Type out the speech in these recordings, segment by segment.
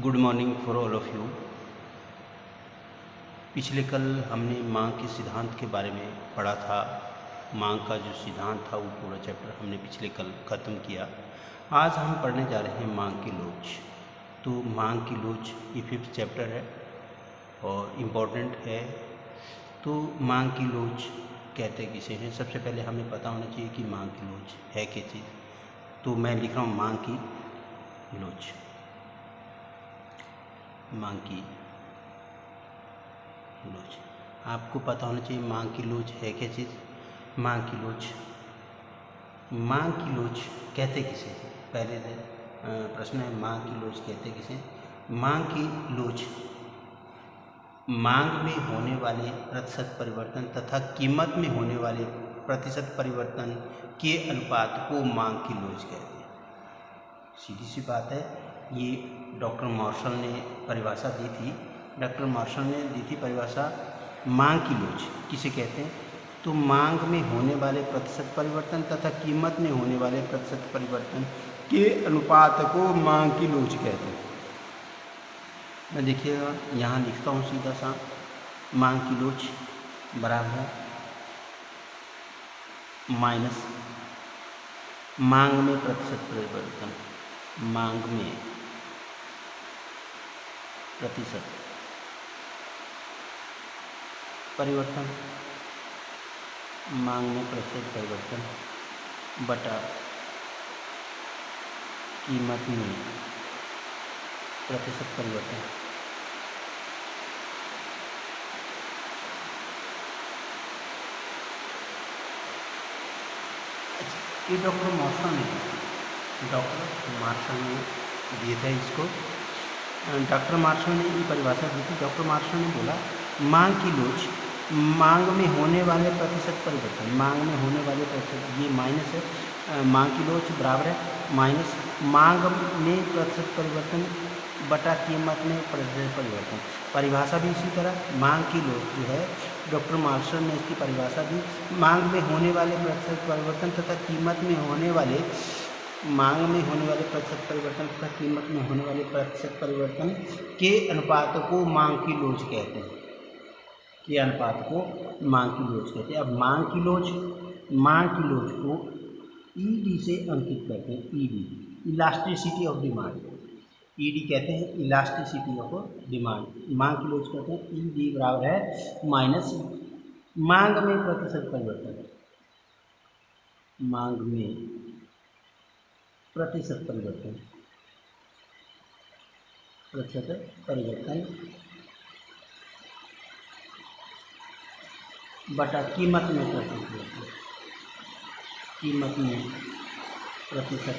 Good morning for all of you. पिछले कल हमने मांग के सिद्धांत के बारे में पढ़ा था। मांग का जो सिद्धांत था वो पूरा चैप्टर हमने पिछले कल ख़त्म किया। आज हम पढ़ने जा रहे हैं मांग की लोच। तो मांग की लोच ये 5th चैप्टर है और इम्पॉर्टेंट है। तो मांग की लोच कहते किसे हैं, सबसे पहले हमें पता होना चाहिए कि मांग की लोच है क्या चीज़। तो मैं लिख रहा हूँ मांग की लोच। मांग की लोच आपको पता होना चाहिए मांग की लोच है क्या चीज़। मांग की लोच कहते किसे हैं? पहले प्रश्न है मांग की लोच कहते किसे। मांग की लोच मांग में होने वाले प्रतिशत परिवर्तन तथा कीमत में होने वाले प्रतिशत परिवर्तन के अनुपात को मांग की लोच कहते हैं। सीधी सी बात है। ये डॉक्टर मार्शल ने परिभाषा दी थी। डॉक्टर मार्शल ने दी थी परिभाषा मांग की लोच किसे कहते हैं। तो मांग में होने वाले प्रतिशत परिवर्तन तथा कीमत में होने वाले प्रतिशत परिवर्तन के अनुपात को मांग की लोच कहते हैं। मैं देखिएगा यहाँ लिखता हूँ सीधा सा, मांग की लोच बराबर है माइनस मांग में प्रतिशत परिवर्तन। मांग में प्रतिशत परिवर्तन, मांग में प्रतिशत परिवर्तन बटा कीमत में प्रतिशत परिवर्तन। ये डॉक्टर मार्शल ने दिए थे इसको। डॉक्टर मार्शल ने ये परिभाषा दी थी। डॉक्टर मार्शल ने बोला मांग की लोच मांग में होने वाले प्रतिशत परिवर्तन, मांग में होने वाले प्रतिशत, ये माइनस है। मांग की लोच बराबर है माइनस मांग में प्रतिशत परिवर्तन बटा कीमत में प्रतिशत परिवर्तन। परिभाषा भी इसी तरह मांग की लोच जो है डॉक्टर मार्शल ने इसकी परिभाषा दी मांग में होने वाले प्रतिशत परिवर्तन तथा कीमत में होने वाले मांग में होने वाले प्रतिशत परिवर्तन तथा कीमत में होने वाले प्रतिशत परिवर्तन के अनुपात को मांग की लोच कहते हैं। के अनुपात को मांग की लोच कहते हैं। अब मांग की लोच को ईडी से अंकित करते हैं। ED elasticity of demand. ED कहते हैं इलास्टिसिटी ऑफ डिमांड। मांग की लोच कहते हैं ईडी बराबर है माइनस मांग में प्रतिशत परिवर्तन, मांग में प्रतिशत परिवर्तन बटा कीमत में प्रतिशत परिवर्तन, कीमत में प्रतिशत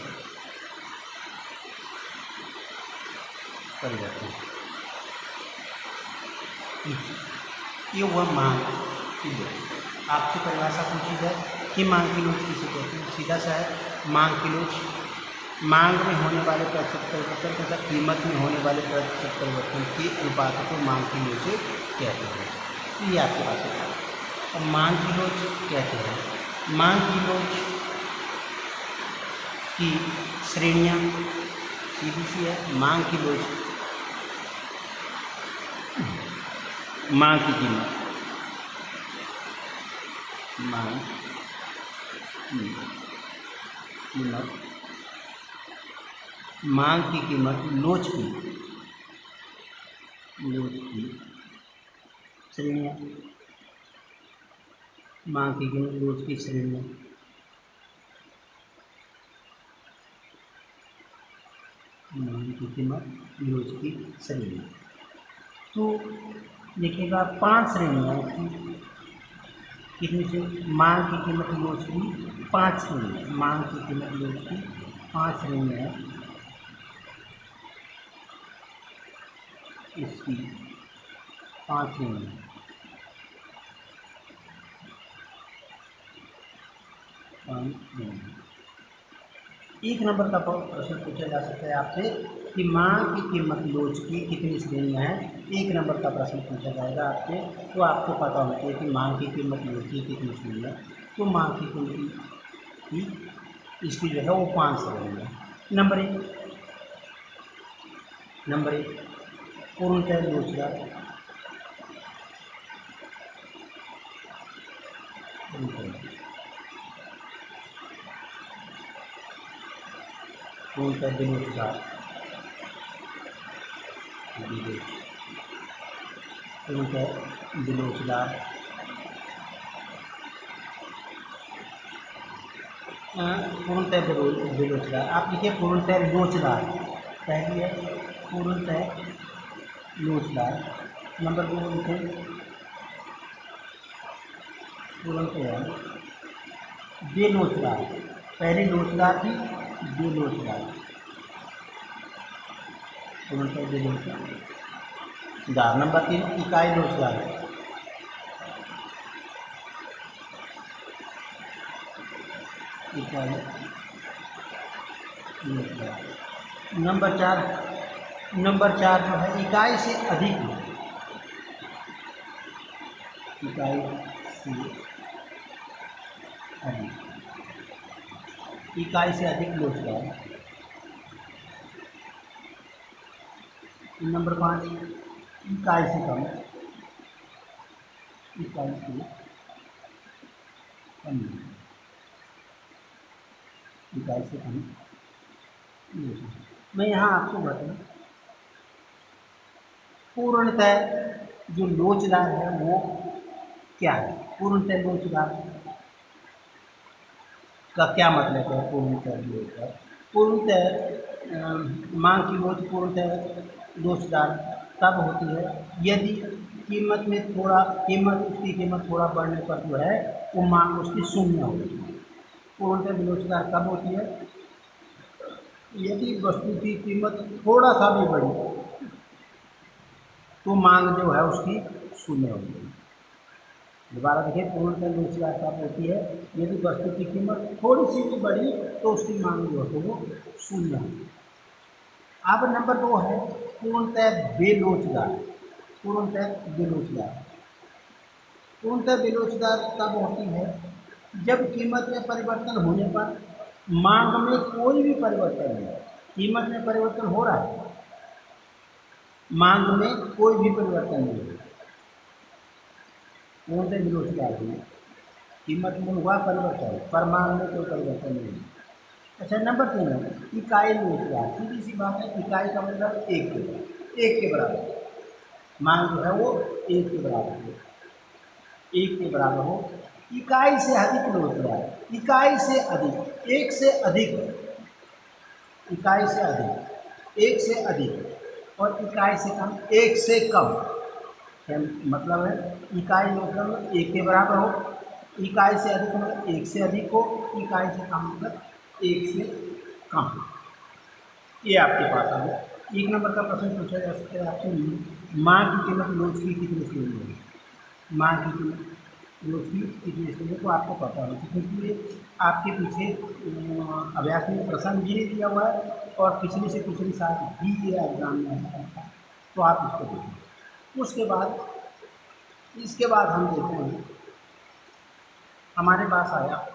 परिवर्तन। ये हुआ मांग की लोच। आपसे परिभाषा पूछी जाए कि मांग की लोच किसे कहते हैं, सीधा सा है मांग की लोच मांग में होने वाले प्रतिशत परिवर्तन तथा कीमत में होने वाले प्रतिशत परिवर्तन के अनुपात को मांग की लोच कहते हैं। ये आपके पास है। अब मांग की लोच कहते हैं, मांग की लोच की श्रेणियाँ सीधी सी है। मांग की लोच मांग की कीमत, मांग की कीमत, मांग की कीमत लोच की श्रेणियाँ, मांग की कीमत लोच की श्रेणियाँ, मांग की कीमत लोच की श्रेणियाँ। तो देखिएगा 5 श्रेणियाँ की कितनी से मांग की कीमत लोच की 5 श्रेणियाँ, मांग की कीमत लोच की 5 श्रेणियाँ इसकी 5 श्रेणियाँ। एक नंबर का प्रश्न पूछा जा सकता है आपसे कि मांग की कीमत लोच की कितनी श्रेणियाँ हैं। एक नंबर का प्रश्न पूछा जाएगा आपसे, तो आपको पता होना चाहिए कि मांग की कीमत लोच की कितनी श्रेणियाँ। तो मांग की कीमत की इसकी जो है वो 5 श्रेणियाँ। नंबर 1 नंबर 1 पूर्णतः लोचदार, पूर्णतः बेलोचदार, पूर्णतः बेलोचदार, पूर्णतः बेलोचदार। आप लिखिए पूर्णतः लोचदार, पहली है पूर्णतः लोचदार। नंबर 2 लिखें पूर्णतः बेलोचदार, पहली लोचदार थी बेलोचदार, पूर्णतः बेलोचदार। नंबर 3 इकाई लोचदार, इकाई लोचदार। नंबर 4 जो है इकाई से अधिक, इकाई से अधिक, इकाई से अधिक लोचदार। नंबर 5 इकाई से कम, इकाई से कम, इकाई से कम लोचदार। मैं यहाँ आपको बताऊँ पूर्णतः जो लोचदार है वो क्या है। पूर्णतः लोचदार का क्या मतलब है? पूर्णतः लोचदार, पूर्णतः मांग की लोच पूर्णतः लोचदार तब होती है यदि उसकी कीमत थोड़ा बढ़ने पर जो है वो मांग उसकी शून्य होती है। पूर्णतः लोचदार कब होती है? यदि वस्तु की कीमत थोड़ा सा भी बढ़ी तो मांग जो है उसकी शून्य होती है। दोबारा देखिए, पूर्णतः लोचदार कब होती है? यदि वस्तु की कीमत थोड़ी सी भी बढ़ी तो उसकी मांग जो है वो शून्य होती है। अब नंबर 2 है पूर्णतः बेलोचदार, पूर्णतः बेलोचदार। पूर्णतः बेलोचदार तब होती है जब कीमत में परिवर्तन होने पर मांग में कोई भी परिवर्तन नहीं है। कीमत में परिवर्तन हो रहा है, मांग में कोई भी परिवर्तन नहीं है, पूर्णतः बेलोचदार है। कीमत में हुआ परिवर्तन पर मांग में कोई परिवर्तन नहीं है। अच्छा, नंबर 3 है इकाई लोचदार। सीधी सी बात है, इकाई का मतलब एक के बराबर, मांग जो है वो एक के बराबर है, एक के बराबर हो। इकाई से अधिक लोचदार, इकाई से अधिक, एक से अधिक, इकाई से अधिक, एक से अधिक, और इकाई से कम, एक से कम। मतलब है इकाई मतलब एक के बराबर हो, इकाई से अधिक मतलब एक से अधिक हो, इकाई से कम मतलब एक से कम। ये आपके पास आ गया। 1 नंबर का प्रश्न पूछा जा सकता है आपसे, माँ की कीमत लोच की कितनी श्रेणी है? माँ की कीमत लोच की कितनी श्रेणी को आपको पता होना चाहिए, क्योंकि ये आपके पीछे अभ्यास में प्रश्न भी नहीं दिया हुआ है और पिछले से पिछले साल भी ये एग्जाम में आता था, तो आप इसको देखें। इसके बाद हम देखते हैं, हमारे पास आया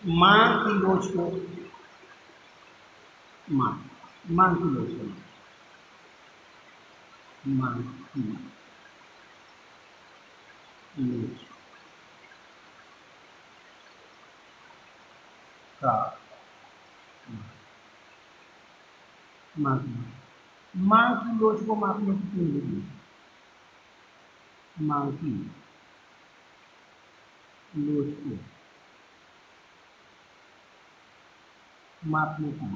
मांग की लोच को, मांग की लोच को, मांग की लोच का मांग की लोच को मापने की 3 विधि। मांग की लोच को मापने की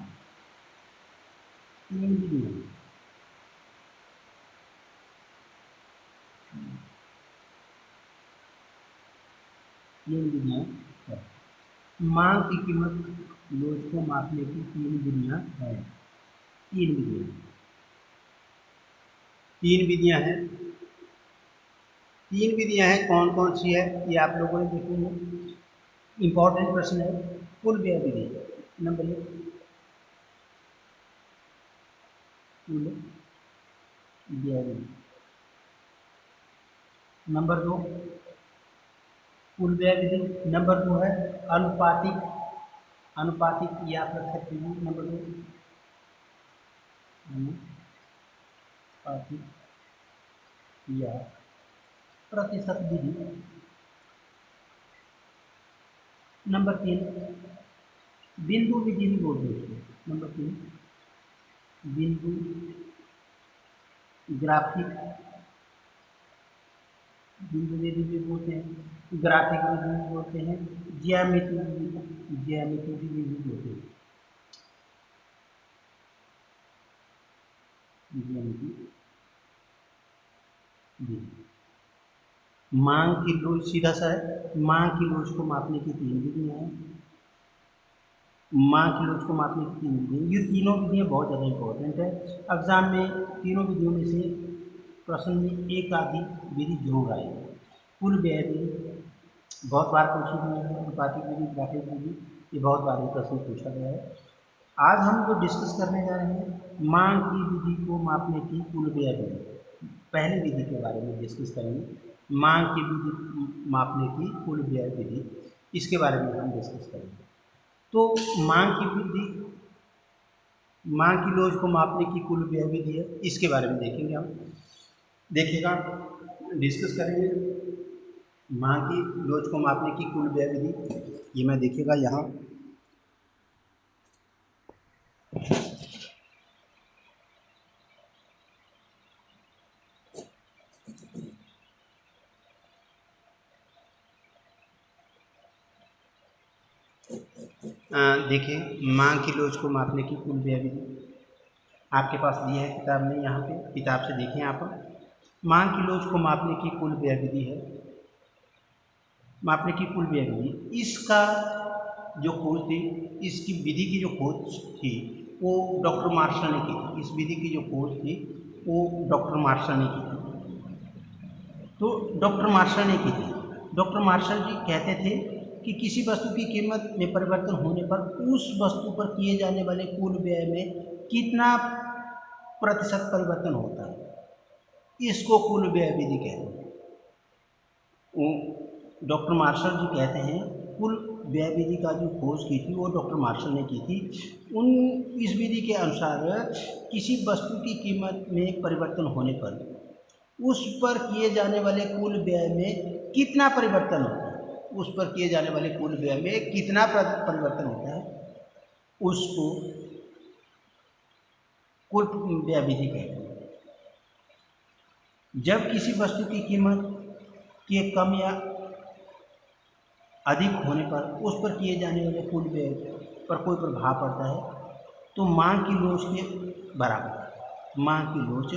3 विधियाँ। है। मांग की कीमत लोच को मापने की 3 विधियाँ हैं। 3 विधियाँ हैं। 3 विधियाँ हैं, कौन कौन सी है ये आप लोगों ने देखी। इंपॉर्टेंट प्रश्न है। कुल व्यय विधि नंबर 1, कुल व्यय विधि। नंबर 2 कुल व्यय विधि। नंबर 2 है अनुपातिक, अनुपातिक ये आप रख सकते हैं। नंबर 2 अनुपातिक या प्रतिशत विधि। नंबर 3 बिंदु विधि भी बोलते हैं। नंबर 3 बिंदु ग्राफिक बिंदु विधि भी बोलते हैं, ग्राफिक विधि भी बोलते हैं, ज्यामिति विधि भी बोलते हैं। ज्यामिति विधि। मांग की लोच सीधा सा है, मांग की लोच को मापने की 3 विधियां हैं। मांग की लोच को मापने की 3 विधियां, ये तीनों विधियां बहुत ज़्यादा इंपॉर्टेंट है। एग्जाम में तीनों विधियों में से प्रश्न में एक आधी विधि जरूर आएगी। कुल व्यय विधि बहुत बार पूछी गई है, अनुपातिक विधि, ग्राफिक विधि, ये बहुत बार प्रश्न पूछा गया है। आज हम जो डिस्कस करने जा रहे हैं मांग की विधि को मापने की कुल व्यय विधि, पहली विधि के बारे में डिस्कस करेंगे। मांग की विधि मापने की कुल व्यय विधि, इसके बारे में हम डिस्कस करेंगे। तो मांग की विधि, मांग की लोच को मापने की कुल व्यय विधि है, इसके बारे में देखेंगे हम। देखिएगा, डिस्कस करेंगे मांग की लोच को मापने की कुल व्यय विधि। ये मैं देखिएगा यहाँ देखिए, मांग की लोच को मापने की कुल व्यय विधि आपके पास दिया है किताब में, यहाँ पे किताब से देखिए आप। मांग की लोच को मापने की कुल व्यय विधि है, मापने की कुल व्यय विधि। इसका जो खोज थी, इसकी विधि की जो खोज थी वो डॉक्टर मार्शल ने की थी। इस विधि की जो खोज थी वो डॉक्टर मार्शल ने की थी। तो डॉक्टर मार्शल ने की थी। डॉक्टर मार्शल जी कहते थे कि किसी वस्तु की कीमत में परिवर्तन होने पर उस वस्तु पर किए जाने वाले कुल व्यय में कितना प्रतिशत परिवर्तन होता है, इसको कुल व्यय विधि कहते हैं। डॉक्टर मार्शल जी कहते हैं कुल व्यय विधि का जो खोज की थी वो डॉक्टर मार्शल ने की थी। इस विधि के अनुसार किसी वस्तु की कीमत में परिवर्तन होने पर उस पर किए जाने वाले कुल व्यय में कितना परिवर्तन होता है, उस पर किए जाने वाले कुल व्यय में कितना परिवर्तन होता है, उसको कुल व्यय विधि कहते हैं। जब किसी वस्तु की कीमत के कम या अधिक होने पर उस पर किए जाने वाले कुल व्यय पर कोई प्रभाव पड़ता है तो मांग की लोच के बराबर, मांग की लोच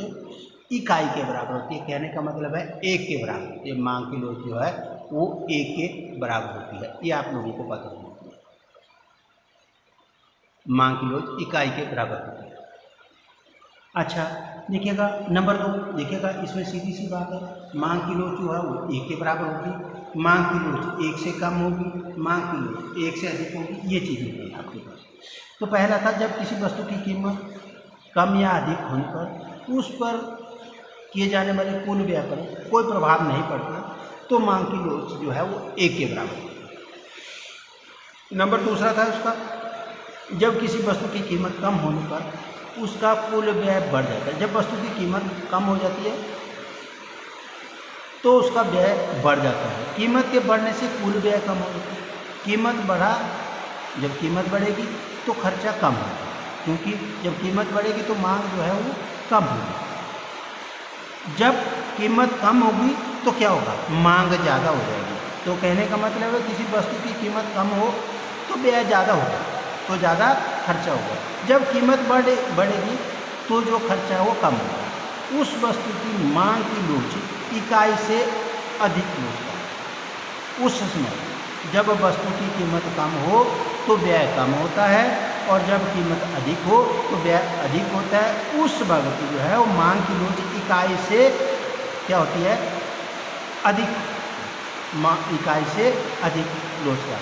इकाई के बराबर होती है। कहने का मतलब है एक के बराबर। ये मांग की लोच जो है वो एक के बराबर होती है, ये आप लोगों को पता होना चाहिए। मांग की लोच इकाई के बराबर होती है। अच्छा देखिएगा, नंबर 2 देखिएगा, इसमें सीधी सी बात है, मांग की लोच जो है वो एक के बराबर होगी, मांग की लोच एक से कम होगी, मांग की लोच एक से अधिक होगी, ये चीज़ें हैं आपके पास। तो पहला था जब किसी वस्तु की कीमत कम या अधिक होने पर उस पर किए जाने वाले कुल व्यय पर कोई प्रभाव नहीं पड़ता तो मांग की लोच जो है वो एक के बराबर होगी। नंबर दूसरा था उसका, जब किसी वस्तु की कीमत कम होने पर उसका कुल व्यय बढ़ जाता है। जब वस्तु की कीमत कम हो जाती है तो उसका व्यय बढ़ जाता है। कीमत के बढ़ने से कुल व्यय कम हो जाता है। कीमत बढ़ा, जब कीमत बढ़ेगी तो खर्चा कम होगा, क्योंकि जब कीमत बढ़ेगी तो मांग जो है वो कम होगी। जब कीमत कम होगी तो क्या होगा, मांग ज़्यादा हो जाएगी। तो कहने का मतलब है किसी वस्तु की कीमत कम हो तो व्यय ज़्यादा होगा, तो ज़्यादा खर्चा होगा। जब कीमत बढ़ेगी तो जो खर्चा है वो कम होगा। उस वस्तु की मांग की लोच इकाई से अधिक लोच है। उस समय जब वस्तु की कीमत कम हो तो व्यय कम होता है और जब कीमत अधिक हो तो व्यय अधिक होता है। उस वक्त जो है वो मांग की लोच इकाई से क्या होती है, अधिक, इकाई से अधिक लोच है,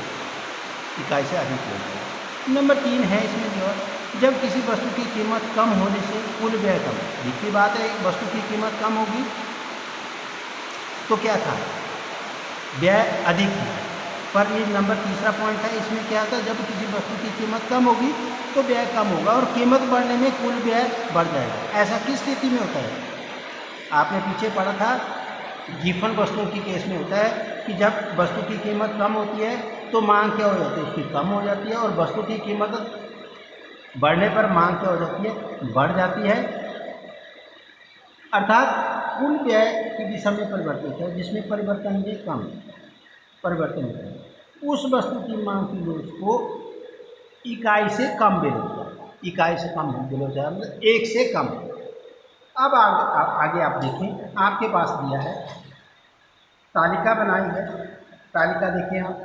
इकाई से अधिक लोच है। नंबर 3 है इसमें जो है, जब किसी वस्तु की कीमत कम होने से कुल व्यय कम। दिखती बात है, वस्तु की कीमत कम होगी तो क्या था, व्यय अधिक है। पर ये नंबर तीसरा पॉइंट है, इसमें क्या था, जब किसी वस्तु की कीमत कम होगी तो व्यय कम होगा और कीमत बढ़ने में कुल व्यय बढ़ जाएगा। ऐसा किस स्थिति में होता है? आपने पीछे पढ़ा था गिफन वस्तुओं की केस में होता है कि जब वस्तु की कीमत कम होती है तो मांग क्या हो जाती है, उसकी कम हो जाती है, और वस्तु की कीमत बढ़ने पर मांग क्या हो जाती है, बढ़ जाती है। अर्थात कुल व्यय की दिशा में परिवर्तन होता है, जिसमें परिवर्तन ये कम परिवर्तन होता है। उस वस्तु की मांग की लोच को इकाई से कम बेरोजगार, इकाई से कम बेरोजगार मतलब एक से कम। अब आगे आप देखें, आपके पास दिया है तालिका बनाई है, तालिका देखें आप,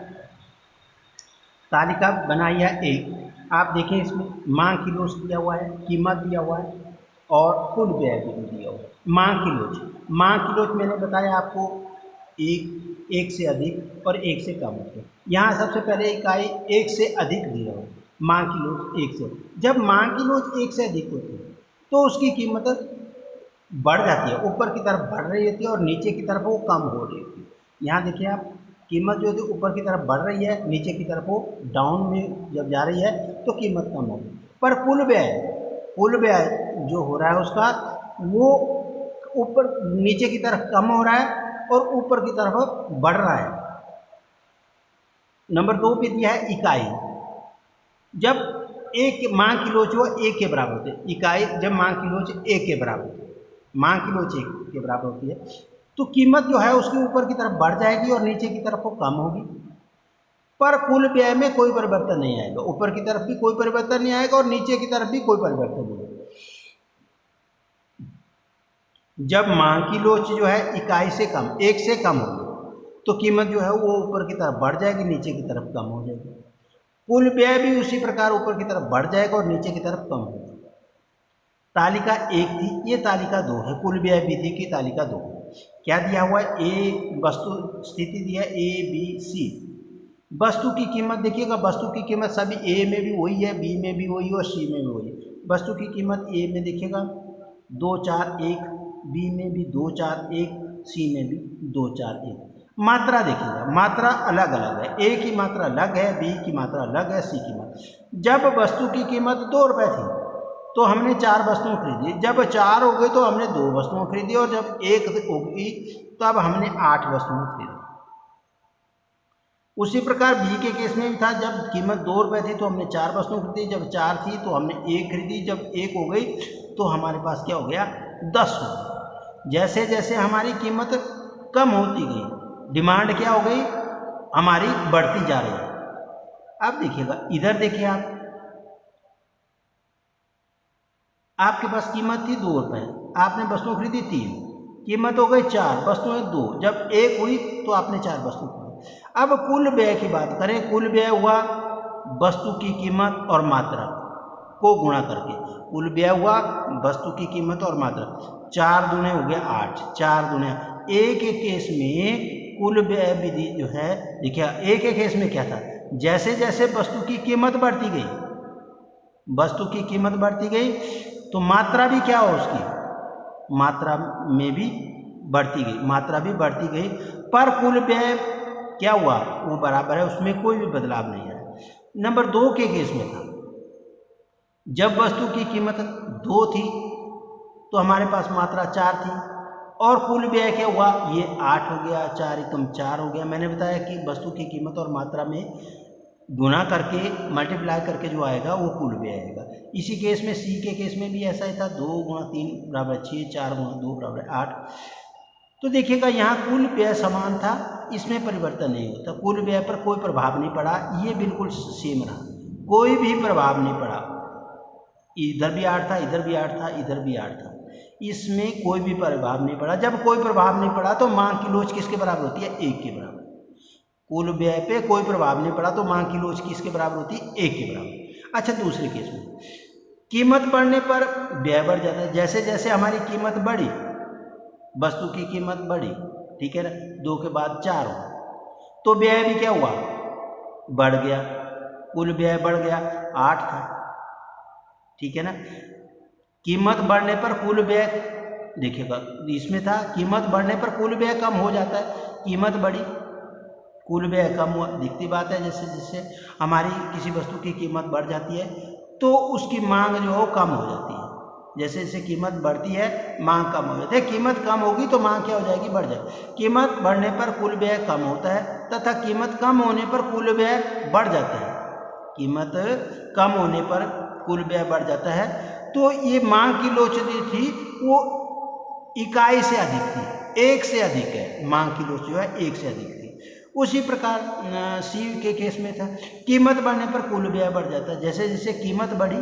तालिका बनाई है एक, आप देखें इसमें मांग की लोच दिया हुआ है, कीमत दिया हुआ है और कुल व्यय भी दिया हुआ है। मांग की लोच, मांग की लोच मैंने बताया आपको एक से अधिक और एक से कम होते हैं। यहाँ सबसे पहले इकाई एक से अधिक दिया हुआ है, मांग की लोच एक से। जब मांग की लोच एक से अधिक होती है तो उसकी कीमत बढ़ जाती है, ऊपर की तरफ बढ़ रही होती है और नीचे की तरफ वो कम हो रही होती है। यहाँ देखिए आप, कीमत जो है ऊपर की तरफ बढ़ रही है, नीचे की तरफ वो डाउन में जब जा रही है तो कीमत कम होगी। पर कुल व्यय जो हो रहा है उसका वो ऊपर नीचे की तरफ कम हो रहा है और ऊपर की तरफ बढ़ रहा है। नंबर 2 पे दिया है इकाई। जब एक मांग की लोच वो एक के बराबर होती है, इकाई जब मांग की लोच एक के बराबर होती है, मांग की लोच एक के बराबर होती है तो कीमत जो है उसके ऊपर की तरफ बढ़ जाएगी और नीचे की तरफ वो कम होगी। पर कुल व्यय में कोई परिवर्तन नहीं आएगा, ऊपर की तरफ भी कोई परिवर्तन नहीं आएगा और नीचे की तरफ भी कोई परिवर्तन नहीं आएगा। जब मांग की लोच जो है इकाई से कम, एक से कम होगी तो कीमत जो है वो ऊपर की तरफ बढ़ जाएगी, नीचे की तरफ कम हो जाएगी। कुल व्यय भी उसी प्रकार ऊपर की तरफ बढ़ जाएगा और नीचे की तरफ कम होगा। तालिका 1 थी, ये तालिका 2 है, कुल व्यय विधि की तालिका 2। क्या दिया हुआ है? ए वस्तु स्थिति दिया है ए बी सी। वस्तु की कीमत देखिएगा, वस्तु की कीमत सभी ए में भी वही है, बी में भी वही और सी में भी वही है। वस्तु की कीमत ए में देखिएगा 2 4 1, बी में भी 2 4 1, सी में भी 2 4 1। मात्रा देखिएगा, मात्रा अलग अलग है, ए की मात्रा अलग है, बी की मात्रा अलग है, सी की मात्रा। जब वस्तु की कीमत 2 रुपये थी तो हमने 4 वस्तुएं खरीदी, जब 4 हो गई तो हमने 2 वस्तुएं खरीदी और जब 1 होगी तब हमने 8 वस्तुएं खरीदी। उसी प्रकार बी के केस में भी था, जब कीमत 2 रुपये थी तो हमने 4 वस्तुएं खरीदी, जब 4 थी तो हमने 1 खरीदी, जब 1 हो गई तो हमारे पास क्या हो गया? 10 हो गई। जैसे जैसे हमारी कीमत कम होती गई, डिमांड क्या हो गई? हमारी बढ़ती जा रही है। अब देखिएगा, इधर देखिए आप, आपके पास कीमत थी 2 रुपये, आपने वस्तुएं खरीदी 3, कीमत हो गई 4, वस्तुएं 2, जब 1 हुई तो आपने 4 वस्तुएं खरीदी। अब कुल व्यय की बात करें, कुल व्यय हुआ वस्तु की कीमत और मात्रा को गुणा करके, कुल व्यय हुआ वस्तु की कीमत और मात्रा। 4 दूने हो गया 8, 4 दूने। एक एक केस में कुल व्यय विधि जो है, देखिए एक एक केस में क्या था, जैसे जैसे वस्तु की कीमत बढ़ती गई, वस्तु की कीमत बढ़ती गई तो मात्रा भी क्या हो उसकी, मात्रा में भी बढ़ती गई, मात्रा भी बढ़ती गई, पर कुल व्यय क्या हुआ? वो बराबर है, उसमें कोई भी बदलाव नहीं है। नंबर 2 के केस में था, जब वस्तु की कीमत 2 थी तो हमारे पास मात्रा 4 थी और कुल व्यय क्या हुआ? ये 8 हो गया, 4 एकम 4 हो गया। मैंने बताया कि वस्तु की कीमत और मात्रा में गुना करके मल्टीप्लाई करके जो आएगा वो कुल व्यय आएगा। इसी केस में सी के केस में भी ऐसा ही था, 2 गुणा 3 बराबर 6, 4 गुणा 2 बराबर 8। तो देखिएगा यहाँ कुल व्यय समान था, इसमें परिवर्तन नहीं होता, कुल व्यय पर कोई प्रभाव नहीं पड़ा, ये बिल्कुल सेम रहा, कोई भी प्रभाव नहीं पड़ा। इधर भी 8 था, इधर भी 8 था, इधर भी 8 था, इसमें कोई भी प्रभाव नहीं पड़ा। जब कोई प्रभाव नहीं पड़ा तो मांग की लोच किसके बराबर होती है? 1 के बराबर। कुल व्यय पे कोई प्रभाव नहीं पड़ा तो मांग की लोच किसके बराबर होती है? 1 के बराबर। अच्छा, दूसरे केस में कीमत बढ़ने पर व्यय बढ़ जाता है। जैसे जैसे हमारी कीमत बढ़ी, वस्तु की कीमत बढ़ी, ठीक है ना, 2 के बाद 4 हो तो व्यय भी क्या हुआ? बढ़ गया, कुल व्यय बढ़ गया, 8 था, ठीक है ना। कीमत बढ़ने पर कुल व्यय, देखिएगा इसमें था कीमत बढ़ने पर कुल व्यय कम हो जाता है, कीमत बढ़ी कुल व्यय कम हुआ, दिखती बात है। जैसे जैसे हमारी किसी वस्तु की कीमत बढ़ जाती है तो उसकी मांग जो है वो कम हो जाती है। जैसे जैसे कीमत बढ़ती है मांग कम हो जाती है। कीमत कम होगी तो मांग क्या हो जाएगी, बढ़ जाएगी। कीमत बढ़ने पर कुल व्यय कम होता है तथा कीमत कम होने पर कुल व्यय बढ़ जाता है। कीमत कम होने पर कुल व्यय बढ़ जाता है। तो ये मांग की लोचनी थी वो इकाई से अधिक थी, एक से अधिक है। मांग की लोच जो है एक से अधिक थी। उसी प्रकार सी के केस में था, कीमत बढ़ने पर कुल व्यय बढ़ जाता है। जैसे जैसे कीमत बढ़ी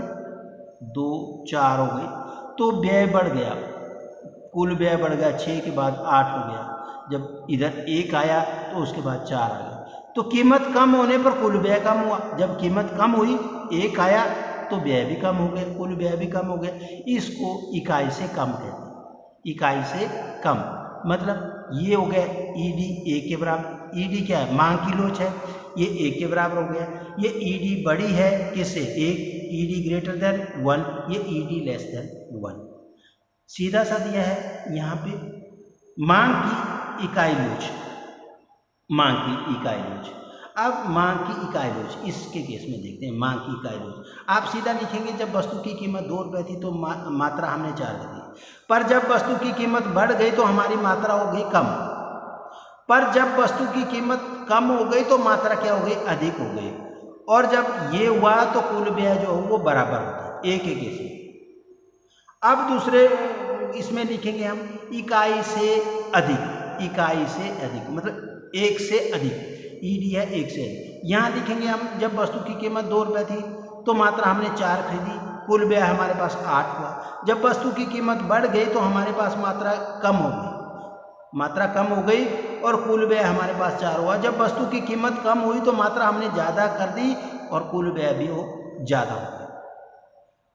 2 4 हो गई तो व्यय बढ़ गया, कुल व्यय बढ़ गया, 6 के बाद 8 हो गया। जब इधर 1 आया तो उसके बाद 4 आ गया। तो कीमत कम होने पर कुल व्यय कम हुआ। जब कीमत कम हुई 1 आया तो व्यय भी कम हो गए, कुल व्यय भी कम हो गए। इसको इकाई से कम कहते हैं। इकाई से कम मतलब ये हो गया ईडी ए के बराबर। ईडी क्या है, मांग की लोच है, ये ए के बराबर हो गया। ये ईडी बड़ी है किससे, एक, ईडी ग्रेटर देन 1, ये ईडी लेस देन 1। सीधा सा दिया है यहाँ पे मांग की इकाई लोच, मांग की इकाई लोच। अब मांग की इकाई लोच इसके केस में देखते हैं। मांग की इकाई लोच आप सीधा लिखेंगे, जब वस्तु की कीमत 2 रुपये थी तो मात्रा हमने 4 दे दी, पर जब वस्तु की कीमत बढ़ गई तो हमारी मात्रा हो गई कम, पर जब वस्तु की कीमत कम हो गई तो मात्रा क्या हो गई, अधिक हो गई। और जब ये हुआ तो कुल व्यय जो हो वो बराबर होता है, एक एक केस में। अब दूसरे इसमें लिखेंगे हम इकाई से अधिक, इकाई से अधिक मतलब एक से अधिक, ईडी है एक से अधिक। यहाँ लिखेंगे हम, जब वस्तु की कीमत 2 रुपये थी तो मात्रा हमने 4 खरीदी, कुल व्यय हमारे पास 8 हुआ। जब वस्तु की कीमत बढ़ गई तो हमारे पास मात्रा कम हो गई, मात्रा कम हो गई और कुल व्यय हमारे पास 4 हुआ। जब वस्तु की कीमत कम हुई तो मात्रा हमने ज़्यादा कर दी और कुल व्यय भी हो ज़्यादा हो गया।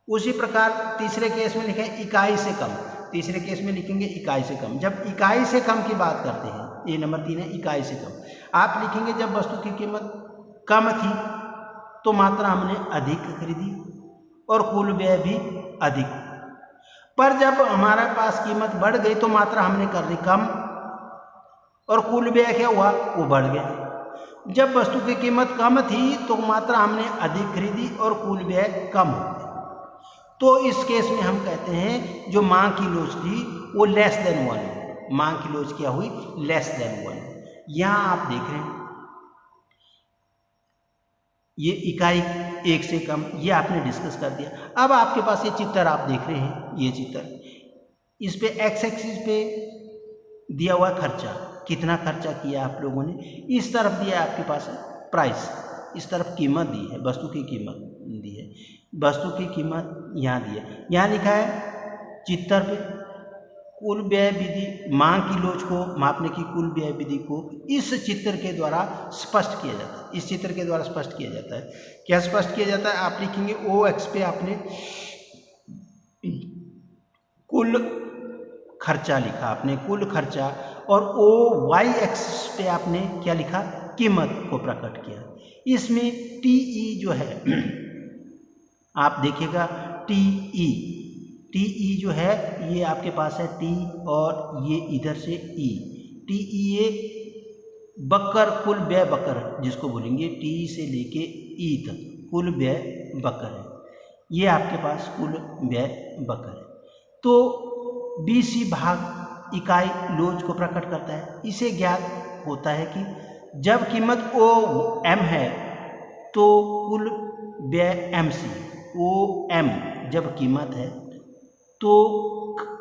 उसी प्रकार तीसरे केस में लिखें इकाई से कम, तीसरे केस में लिखेंगे इकाई से कम। जब इकाई से कम की बात करते हैं, ये नंबर 3 है इकाई से कम। आप लिखेंगे जब वस्तु की कीमत कम थी तो मात्रा हमने अधिक खरीदी और कुल व्यय भी अधिक, पर जब हमारे पास कीमत बढ़ गई तो मात्रा हमने कर दी कम और कुल व्यय क्या हुआ, वो बढ़ गया। जब वस्तु की कीमत कम थी तो मात्रा हमने अधिक खरीदी और कुल व्यय कम हो गया। तो इस केस में हम कहते हैं जो मांग की लोच थी वो लेस देन 1 है। मांग की लोच क्या हुई, लेस देन 1। यहाँ आप देख रहे हैं ये इकाई एक से कम, ये आपने डिस्कस कर दिया। अब आपके पास ये चित्र आप देख रहे हैं, ये चित्र, इस पे एक्स एक्सिस पे दिया हुआ खर्चा, कितना खर्चा किया आप लोगों ने। इस तरफ दिया है आपके पास प्राइस, इस तरफ कीमत दी है, वस्तु की कीमत दी है, वस्तु की कीमत यहाँ दी है। यहाँ लिखा है चित्र पे कुल व्यय विधि, मांग की लोच को मापने की कुल व्यय विधि को इस चित्र के द्वारा स्पष्ट किया जाता है। इस चित्र के द्वारा स्पष्ट किया जाता है। क्या स्पष्ट किया जाता है, आप लिखेंगे ओ एक्स पे आपने कुल खर्चा लिखा, आपने कुल खर्चा, और ओ वाई एक्स पे आपने क्या लिखा, कीमत को प्रकट किया। इसमें टी ई जो है आप देखिएगा, टी ई जो है ये आपके पास है टी और ये इधर से ई, टी ई ये बकर, कुल व्यय बकर जिसको बोलेंगे, टी से लेके ई तक कुल व्यय बकर है, ये आपके पास कुल व्यय बकर है। तो बीसी भाग इकाई लोच को प्रकट करता है। इसे ज्ञात होता है कि जब कीमत ओ एम है तो कुल व्यय एम सी, ओ एम जब कीमत है तो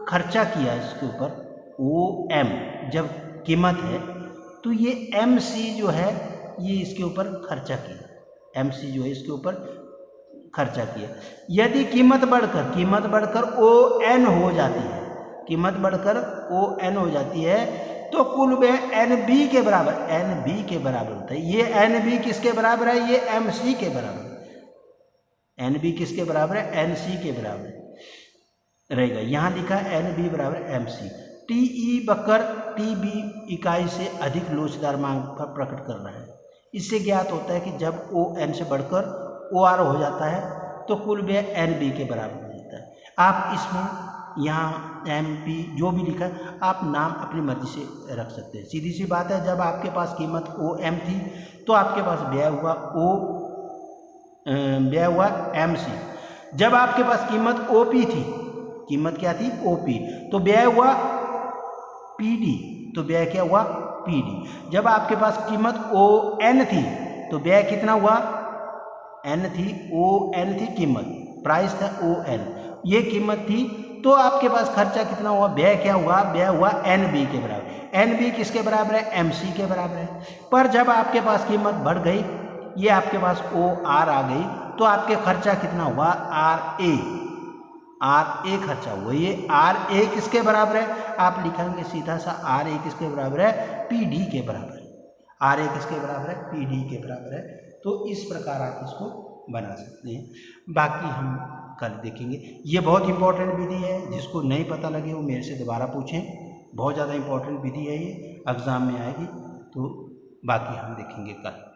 खर्चा किया इसके ऊपर, ओ एम जब कीमत है तो ये एम सी जो है ये इसके ऊपर खर्चा किया, एम सी जो है इसके ऊपर खर्चा किया। यदि कीमत बढ़कर ओ एन हो जाती है, कीमत बढ़कर ओ एन हो जाती है तो कुल व्यय एन बी के बराबर, एन बी के बराबर होता है। ये एन बी किसके बराबर है, ये एम सी के बराबर है। एन बी किसके बराबर है, एन सी के बराबर रहेगा। यहाँ लिखा है एन बी बराबर एम सी। टी ई बकर टी बी इकाई से अधिक लोचदार मांग पर प्रकट कर रहा है। इससे ज्ञात होता है कि जब ओ एन से बढ़कर ओ आर हो जाता है तो कुल व्यय एन बी के बराबर हो जाता है। आप इसमें यहाँ एम पी जो भी लिखा है आप नाम अपनी मर्जी से रख सकते हैं। सीधी सी बात है, जब आपके पास कीमत ओ एम थी तो आपके पास व्यय हुआ एम सी। जब आपके पास कीमत ओपी थी, कीमत क्या थी? ओपी, तो व्यय हुआ पीडी, तो व्यय क्या हुआ? पीडी। जब आपके पास कीमत ओ एन थी तो व्यय कितना हुआ? एन थी, ओ एन थी कीमत, प्राइस था ओ एन, ये कीमत थी, तो आपके पास खर्चा कितना हुआ? व्यय क्या हुआ? व्यय हुआ एन बी के बराबर। एन बी किसके बराबर है? एम सी के बराबर है। पर जब आपके पास कीमत बढ़ गई, ये आपके पास ओ आर आ गई, तो आपके खर्चा कितना हुआ? आर ए, आर ए खर्चा हुआ। ये आर ए किसके बराबर है? आप लिखेंगे सीधा सा, आर ए किसके बराबर है? पी डी के बराबर है। आर ए किसके बराबर है? पी डी के बराबर है। तो इस प्रकार आप इसको बना सकते हैं। बाकी हम कल देखेंगे। ये बहुत इंपॉर्टेंट विधि है, जिसको नहीं पता लगे वो मेरे से दोबारा पूछें। बहुत ज़्यादा इंपॉर्टेंट विधि है ये, एग्ज़ाम में आएगी। तो बाकी हम देखेंगे कल।